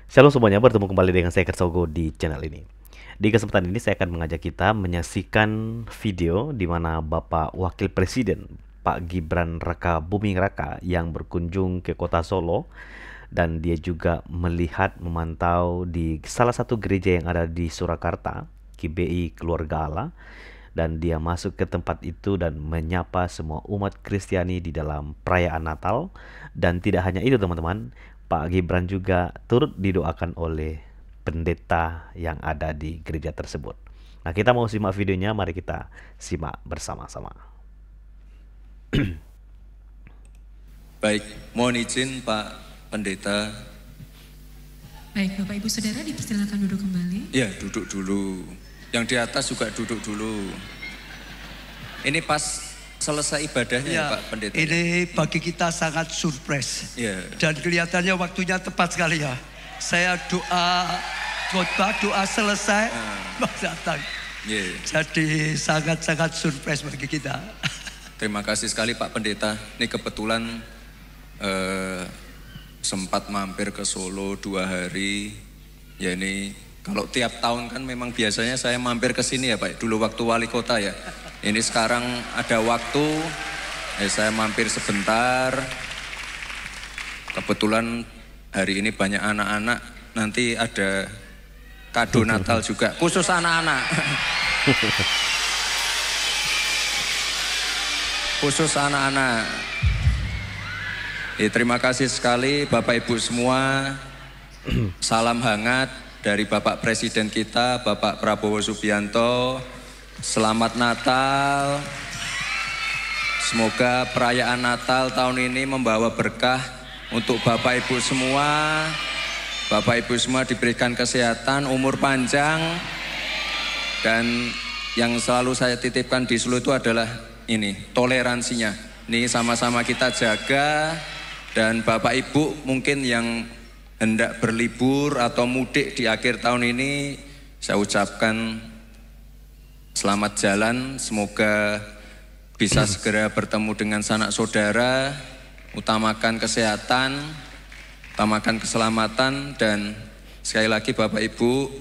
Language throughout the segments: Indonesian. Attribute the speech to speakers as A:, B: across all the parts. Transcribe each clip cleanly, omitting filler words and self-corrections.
A: Shalom semuanya, bertemu kembali dengan saya Kersogo di channel ini. Di kesempatan ini saya akan mengajak kita menyaksikan video di mana Bapak Wakil Presiden Pak Gibran Raka Buming Raka yang berkunjung ke kota Solo, dan dia juga melihat memantau di salah satu gereja yang ada di Surakarta, GBI Keluarga Allah, dan dia masuk ke tempat itu dan menyapa semua umat Kristiani di dalam perayaan Natal. Dan tidak hanya itu teman-teman, Pak Gibran juga turut didoakan oleh pendeta yang ada di gereja tersebut. Nah, kita mau simak videonya, mari kita simak bersama-sama.
B: Baik, mohon izin Pak Pendeta.
C: Baik, Bapak Ibu Saudara dipersilakan duduk kembali.
B: Ya, duduk dulu. Yang di atas juga duduk dulu. Ini pas selesai ibadahnya ya, Pak Pendeta.
D: Ini bagi kita sangat surprise.
B: Ya.
D: Dan kelihatannya waktunya tepat sekali ya. Saya khotbah doa selesai, Mas datang.
B: Ya.
D: Jadi sangat-sangat surprise bagi kita.
B: Terima kasih sekali Pak Pendeta. Ini kebetulan sempat mampir ke Solo 2 hari. Ya ini kalau tiap tahun kan memang biasanya saya mampir ke sini ya Pak. Dulu waktu wali kota ya. Ini sekarang ada waktu, saya mampir sebentar. Kebetulan hari ini banyak anak-anak. Nanti ada kado Natal juga, khusus anak-anak. Khusus anak-anak. Terima kasih sekali Bapak Ibu semua. Salam hangat dari Bapak Presiden kita, Bapak Prabowo Subianto. Selamat Natal. Semoga perayaan Natal tahun ini membawa berkah untuk Bapak Ibu semua. Bapak Ibu semua diberikan kesehatan, umur panjang. Dan yang selalu saya titipkan di Solo itu adalah ini, toleransinya. Ini sama-sama kita jaga. Dan Bapak Ibu mungkin yang hendak berlibur atau mudik di akhir tahun ini, saya ucapkan selamat jalan, semoga bisa segera bertemu dengan sanak saudara, utamakan kesehatan, utamakan keselamatan, dan sekali lagi Bapak Ibu,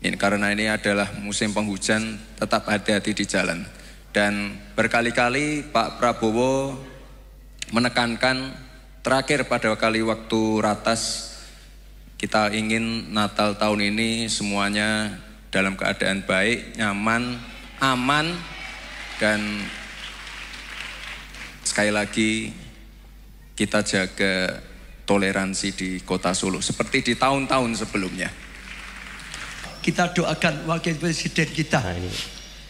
B: ini karena ini adalah musim penghujan, tetap hati-hati di jalan. Dan berkali-kali Pak Prabowo menekankan, terakhir pada kali waktu ratas, kita ingin Natal tahun ini semuanya dalam keadaan baik, nyaman, aman, dan sekali lagi kita jaga toleransi di kota Solo seperti di tahun-tahun sebelumnya.
D: Kita doakan Wakil Presiden kita.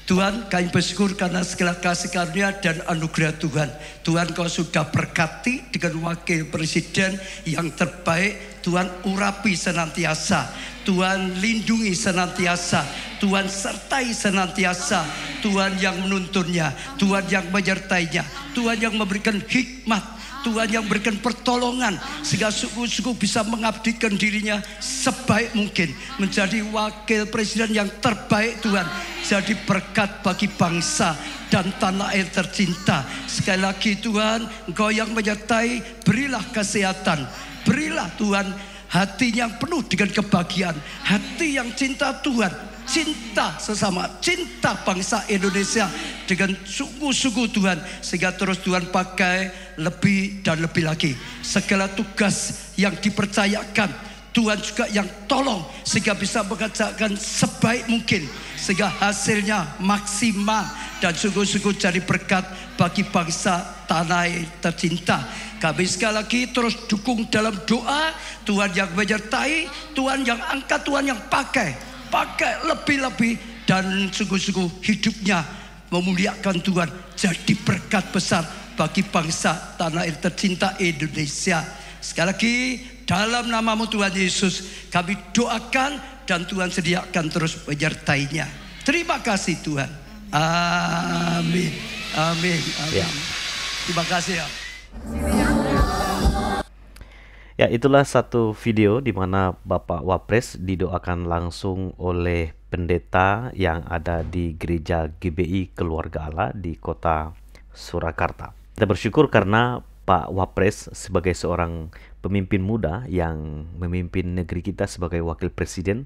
D: Tuhan, kami bersyukur karena segala kasih karunia dan anugerah Tuhan. Tuhan, Kau sudah berkati dengan Wakil Presiden yang terbaik. Tuhan, urapi senantiasa. Tuhan, lindungi senantiasa. Tuhan, sertai senantiasa. Tuhan yang menuntunnya, Tuhan yang menyertainya, Tuhan yang memberikan hikmat, Tuhan yang berikan pertolongan sehingga sungguh-sungguh bisa mengabdikan dirinya sebaik mungkin menjadi wakil presiden yang terbaik. Tuhan, jadi berkat bagi bangsa dan tanah air tercinta. Sekali lagi Tuhan, Engkau yang menyertai, berilah kesehatan, berilah Tuhan hati yang penuh dengan kebahagiaan, hati yang cinta Tuhan, cinta sesama, cinta bangsa Indonesia dengan sungguh-sungguh Tuhan, sehingga terus Tuhan pakai lebih dan lebih lagi. Segala tugas yang dipercayakan Tuhan juga yang tolong sehingga bisa mengerjakan sebaik mungkin, sehingga hasilnya maksimal dan sungguh-sungguh jadi berkat bagi bangsa tanah air tercinta. Kami sekali lagi terus dukung dalam doa. Tuhan yang menyertai, Tuhan yang angkat, Tuhan yang pakai lebih-lebih, dan sungguh-sungguh hidupnya memuliakan Tuhan, jadi berkat besar bagi bangsa tanah air tercinta Indonesia. Sekali lagi dalam namamu Tuhan Yesus kami doakan, dan Tuhan sediakan terus menyertainya. Terima kasih Tuhan. Amin. Amin. Amin.
A: Ya.
D: Terima kasih ya.
A: Ya, itulah satu video di mana Bapak Wapres didoakan langsung oleh pendeta yang ada di gereja GBI Keluarga Allah di kota Surakarta. Kita bersyukur karena Pak Wapres sebagai seorang pemimpin muda yang memimpin negeri kita sebagai wakil presiden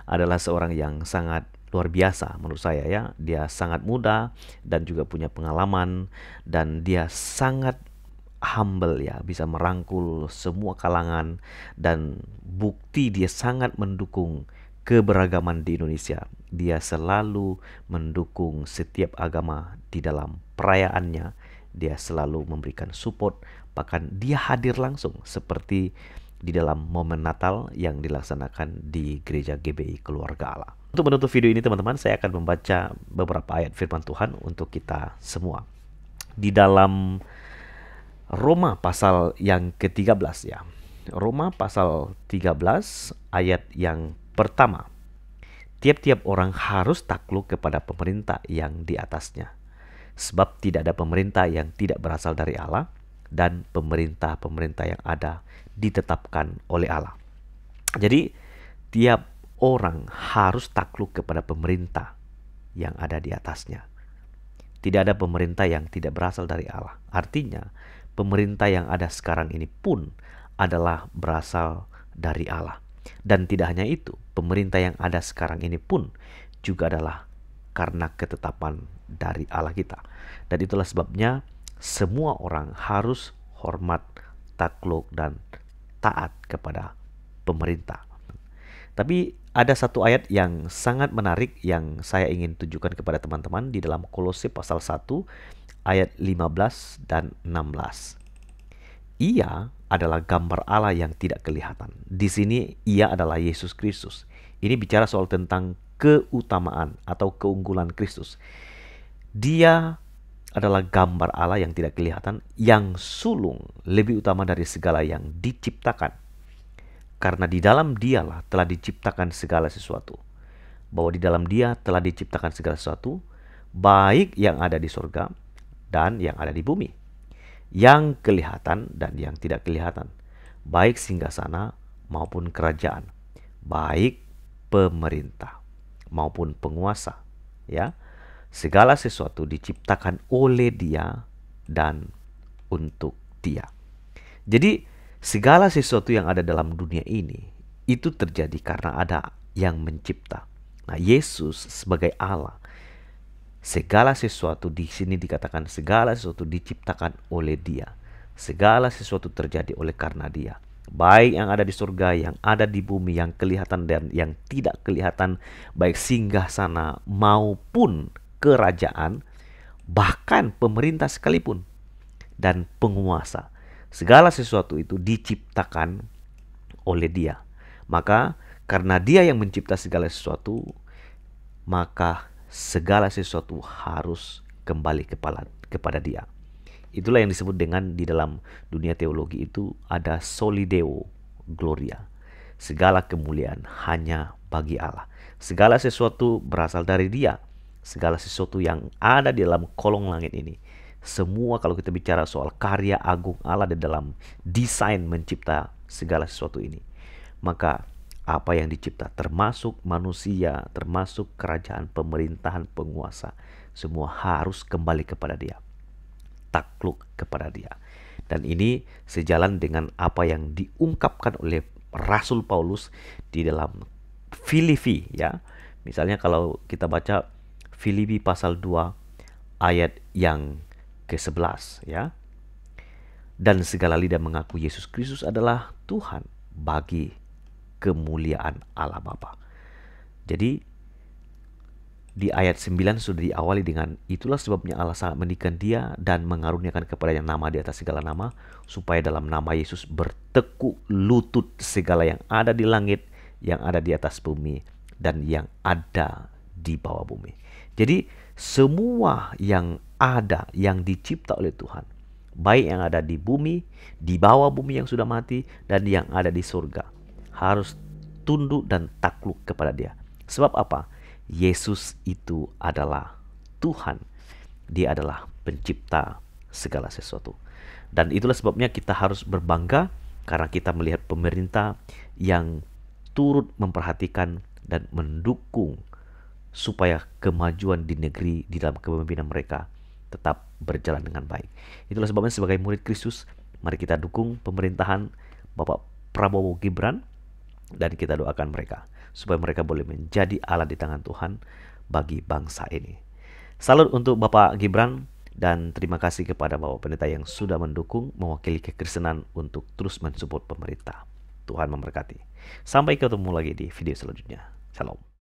A: adalah seorang yang sangat luar biasa menurut saya ya. Dia sangat muda dan juga punya pengalaman, dan dia sangat humble ya, bisa merangkul semua kalangan, dan bukti dia sangat mendukung keberagaman di Indonesia. Dia selalu mendukung setiap agama di dalam perayaannya. Dia selalu memberikan support, bahkan dia hadir langsung seperti di dalam momen Natal yang dilaksanakan di gereja GBI Keluarga Allah. Untuk menutup video ini teman-teman, saya akan membaca beberapa ayat firman Tuhan untuk kita semua. Di dalam Roma pasal yang ke-13 ya. Roma pasal 13 ayat yang pertama. Tiap-tiap orang harus takluk kepada pemerintah yang di atasnya. Sebab tidak ada pemerintah yang tidak berasal dari Allah, dan pemerintah-pemerintah yang ada ditetapkan oleh Allah. Jadi tiap orang harus takluk kepada pemerintah yang ada di atasnya. Tidak ada pemerintah yang tidak berasal dari Allah. Artinya pemerintah yang ada sekarang ini pun adalah berasal dari Allah. Dan tidak hanya itu, pemerintah yang ada sekarang ini pun juga adalah karena ketetapan dari Allah kita. Dan itulah sebabnya semua orang harus hormat, takluk, dan taat kepada pemerintah. Tapi ada satu ayat yang sangat menarik yang saya ingin tunjukkan kepada teman-teman di dalam Kolose pasal 1 ayat 15 dan 16. Ia adalah gambar Allah yang tidak kelihatan. Di sini ia adalah Yesus Kristus. Ini bicara soal tentang keutamaan atau keunggulan Kristus. Dia adalah gambar Allah yang tidak kelihatan, yang sulung lebih utama dari segala yang diciptakan. Karena di dalam Dialah telah diciptakan segala sesuatu. Bahwa di dalam Dia telah diciptakan segala sesuatu, baik yang ada di surga dan yang ada di bumi, yang kelihatan dan yang tidak kelihatan, baik singgasana maupun kerajaan, baik pemerintah maupun penguasa, ya. Segala sesuatu diciptakan oleh Dia dan untuk Dia. Jadi segala sesuatu yang ada dalam dunia ini itu terjadi karena ada yang mencipta. Nah, Yesus sebagai Allah, segala sesuatu di sini dikatakan segala sesuatu diciptakan oleh Dia. Segala sesuatu terjadi oleh karena Dia. Baik yang ada di surga, yang ada di bumi, yang kelihatan dan yang tidak kelihatan, baik singgasana maupun kerajaan, bahkan pemerintah sekalipun, dan penguasa. Segala sesuatu itu diciptakan oleh Dia. Maka karena Dia yang mencipta segala sesuatu, maka segala sesuatu harus kembali kepada Dia. Itulah yang disebut dengan di dalam dunia teologi itu ada soli deo gloria. Segala kemuliaan hanya bagi Allah. Segala sesuatu berasal dari Dia. Segala sesuatu yang ada di dalam kolong langit ini, semua kalau kita bicara soal karya agung Allah di dalam desain mencipta segala sesuatu ini, maka apa yang dicipta termasuk manusia, termasuk kerajaan, pemerintahan, penguasa, semua harus kembali kepada Dia, takluk kepada Dia. Dan ini sejalan dengan apa yang diungkapkan oleh Rasul Paulus di dalam Filipi ya. Misalnya kalau kita baca Filipi pasal 2 ayat yang ke-11 ya. Dan segala lidah mengaku Yesus Kristus adalah Tuhan bagi kemuliaan Allah Bapa. Jadi di ayat 9 sudah diawali dengan itulah sebabnya Allah sangat meninggikan Dia dan mengaruniakan kepadanya nama di atas segala nama, supaya dalam nama Yesus bertekuk lutut segala yang ada di langit, yang ada di atas bumi, dan yang ada di bawah bumi. Jadi semua yang ada, yang dicipta oleh Tuhan, baik yang ada di bumi, di bawah bumi yang sudah mati, dan yang ada di surga, harus tunduk dan takluk kepada Dia. Sebab apa? Yesus itu adalah Tuhan. Dia adalah pencipta segala sesuatu. Dan itulah sebabnya kita harus berbangga karena kita melihat pemerintah yang turut memperhatikan dan mendukung supaya kemajuan di negeri di dalam kepemimpinan mereka tetap berjalan dengan baik. Itulah sebabnya sebagai murid Kristus, mari kita dukung pemerintahan Bapak Prabowo Gibran, dan kita doakan mereka supaya mereka boleh menjadi alat di tangan Tuhan bagi bangsa ini. Salut untuk Bapak Gibran, dan terima kasih kepada Bapak Pendeta yang sudah mendukung mewakili kekristenan untuk terus mensupport pemerintah. Tuhan memberkati. Sampai ketemu lagi di video selanjutnya. Shalom.